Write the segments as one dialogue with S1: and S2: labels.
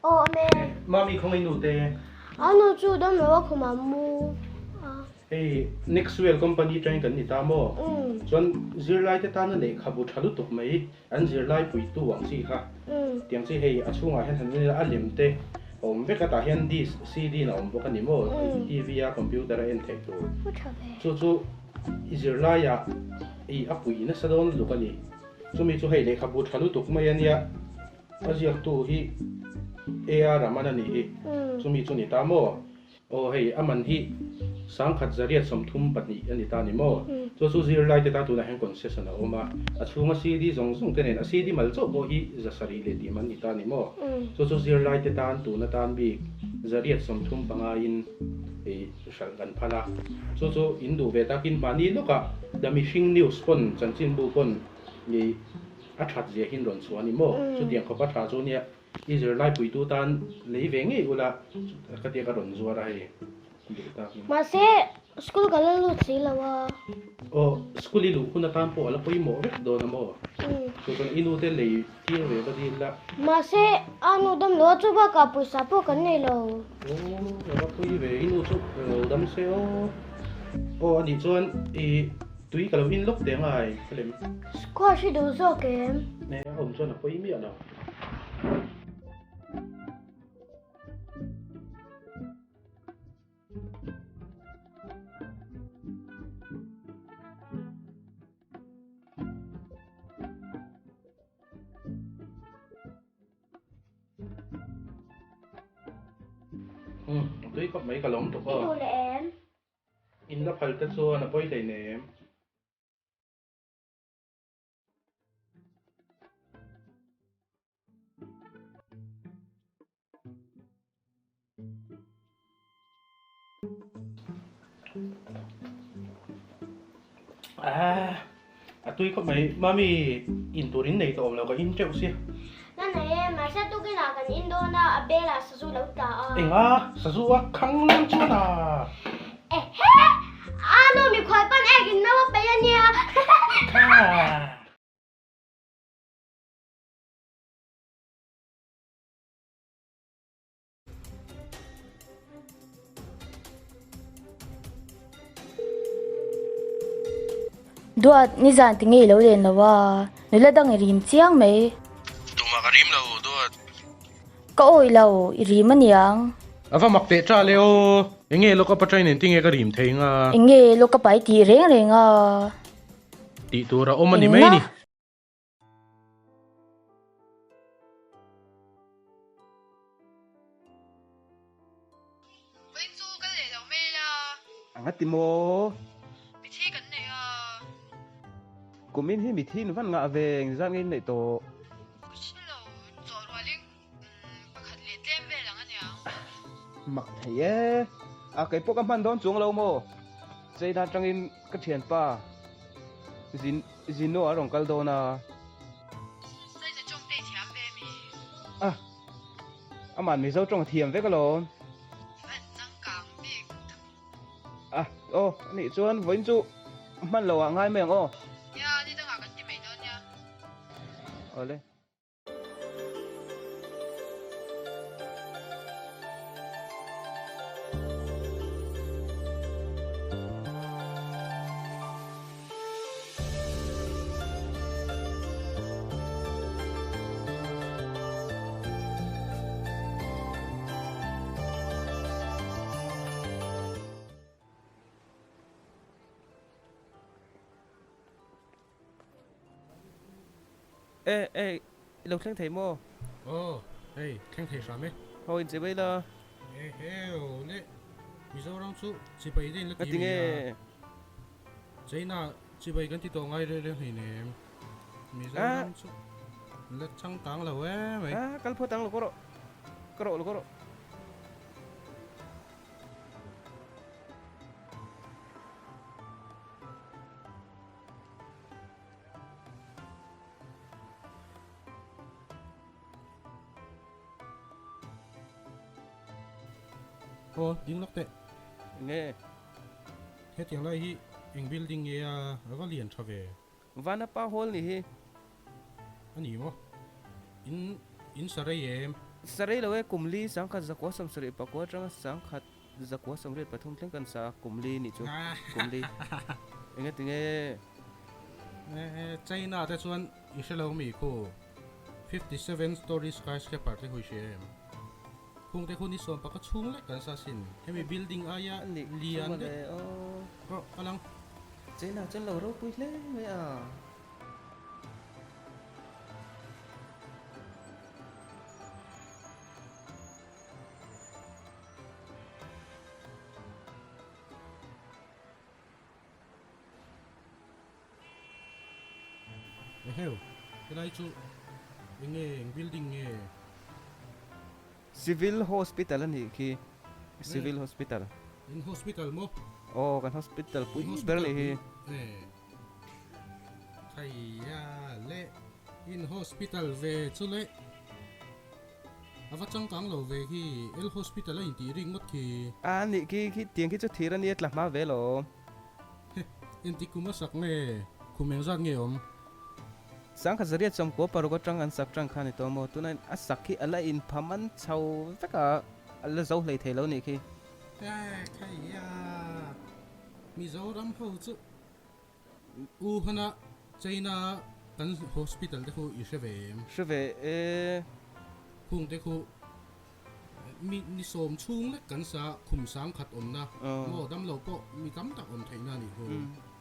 S1: Ồ mẹ.
S2: Mami không anh nụ tê.
S1: Anh nụ chú đó mẹ không mà mua.
S2: Hey, next well company train kan ni ta mo. Chuan zirlai te ta na Lehkhabu thalu tuk mai an zirlai pui tu wang si kha. Tiang si hei achunga hian han ni L.D.M te. Om veka ta hian dis CD na om boka ni mo. TV a computer a en thek tu. Chu zirlai ya I apui na sadon lukani. Chumi chu hei Lehkhabu thalu tuk mai ania. Aziak tu hi AR ramana ni hi. Chumi chu ni ta mo. O hei aman hi sang khat zariat somthum patni ani ta ni mo chu zirlai te ta tu na hen concession a oma achunga CD zong zong ten a CD mal cho bo hi zasari le ti man ni ta ni mo chu zirlai te tan tu na tan bi zariat somthum panga in e shalgan phala chu indu ve takin mani loka the missing news pon chanchin bu pon ni a that je hin ron chuani mo chu tiang kho pa tha chu nia zirlai pui tu tan leivengi ula ka te ka ron zuar a he
S1: Masih school kalau lu sih lawa.
S2: Oh, school ilu kuna tampo ala poi mo rek do na mo. So kan inu te lei ti ve ba di la.
S1: Masih anu dam lo coba kapus sapo kan ni lo.
S2: Oh, ba poi ve inu chu dam se o. Oh, ani chuan tui kalau in lok de ngai klem.
S1: Squash do zo kem.
S2: Ne om chuan a poi mi ala. Tui có mấy cái lồng tục
S1: Itu le em.
S2: In la phal te chu na poi dei ne. Tui có mấy mami in turin nei to om lo ka in treu sia.
S1: Nan này mà sao tôi cái nào cần Indo na abela sa su lau ta.
S2: Enga sa zuwa khang lang chu na.
S1: He, ano mi khoai pan egin na wa pe nia.
S3: Duat ni zan tingi lo den lawa nila dang rim chiang mai
S2: Tuma ka rim lo duat.
S3: ka oi lo rim aniang
S2: Ava makte cha leo. Enge lo ka patrai nen tinge ka rim theinga.
S3: enge lo ka pai ti reng renga
S2: Ti tu ra omani mai ni.
S4: Bên du cái để đâu mê la,
S5: Angat mo.
S4: bị thi cái này à,
S5: Kumin hi mithin van nga veng zan ngin nei to.
S4: xin lỗi, rồi rồi linh, bà khát liệt đem về là anh nhá,
S5: Mak theye. A kai pokam man don chung lo mo. Chei da tangin ka thian pa. Zino arong kal do na.
S4: xây ra trong tây thiam về mi,
S5: Aman Mizo trong thiam ve ka lo.
S4: vẫn năng càng bị,
S5: Ni chuan voin chu man lo ngai meng o.
S4: ya đi đâu ngã cái gì mấy đó nha,
S5: Ole. Ê, lâu thang thấy mo.
S2: Oh, hey, khen thei sa me.
S5: Thôi chỉ bây là.
S2: Heo le. Mizo rang chu chi pai din la
S5: Cái tiếng nghe.
S2: China chi pai kan ti to ngai re re hi ne. Mizo rang chu la chang tang la we mai.
S5: Kal pho tang lo koro. Koro.
S2: Oh, ding lok te.
S5: Nghe.
S2: He tiang lai hi eng building e a va lian tha ve.
S5: Vana pa hol ni hi.
S2: Ani mo. In sarai em.
S5: Sarai lawe kumli sang khat zakwa sam sari pakwa tanga sang khat zakwa sam ret pathum thleng kan sa kumli ni chu kumli enge tinge
S2: China te chuan Israel mi ko 57 story skyscraper te hui she khung te khuni som pa ka chung le kan sa sin hemi building aya lian de ko alang
S5: China chen lo ro pui le me a
S2: heo cái chu enge building nge
S5: civil hospital ani ki civil hospital
S2: in hospital mo
S5: oh kan hospital pui ber le hi
S2: thai ya le in hospital về chu le awat chang kang lo về hi el hospital in ti ring mot ki
S5: ani ki tiang ki chu thira ni tla ma ve lo
S2: in ti kuma sak nge khumeng zat nge om
S5: sang kha zaria cham ko paru ko tang an sak tang khani to mo tunan a sakhi ala in phaman chau veka ala zo hlei thelo ni ki
S2: thai ya Mizo ram ho chu u hana China kan hospital te khu
S5: shve
S2: khung te khu mi som chung le kan sa khum sang khat om na mo dam lo po mi kam tak om thaina ni ho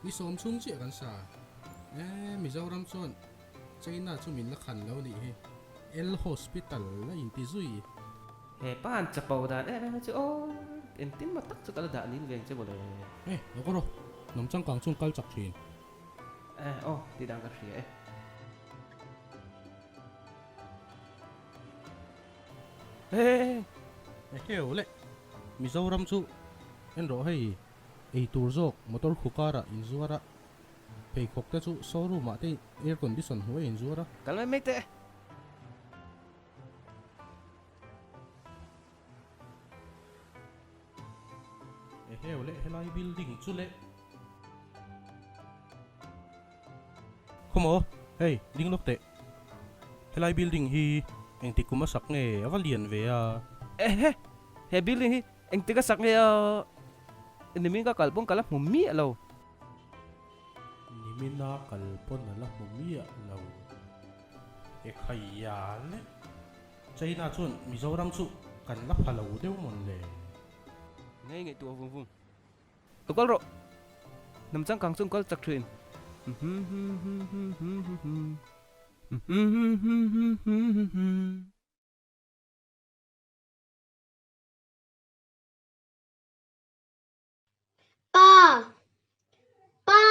S2: mi som chung chi kan sa Mizo ram chon China chu min la khan lo ni he L hospital la in ti zui
S5: he pan chapau da chu o en tin ma tak chu kala da nin veng che bole
S2: lo ko ro nom chang kang chung kal chak thin
S5: oh ti dang ka hria
S2: heo le Mizo ram chu en ro hei ei tur jok motor khukara in zuara pei khok te chu showroom ma te air condition huwa in zuara
S5: kalai me te
S2: heo le helai building chu le khomo hey ding lok te helai building hi eng ti kuma sak nge avalian ve a
S5: he building hi eng ti ka sak le ni ka kalpong kala mummi alo
S2: nimina kalpon ala mumia lo khaya le China chun Mizoram chu kan la phalo deu mon le
S5: ngay tu vung vung tu kal ro nam chang kang chung kal chak thrin
S1: Pa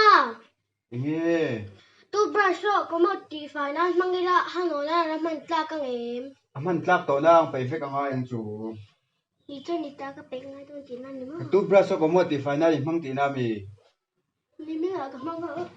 S6: Nghe,
S1: tu brush ro có một tí finance mang đi ra hàng nó là mình ta các em
S6: mình lắc tổ nào phải phép ang anh chủ.
S1: đi chơi đi ta các bé ngay tôi chỉ là những
S6: Tu brush có một tí phải na đi mang tí na mi.
S1: đi mới là các mang vợ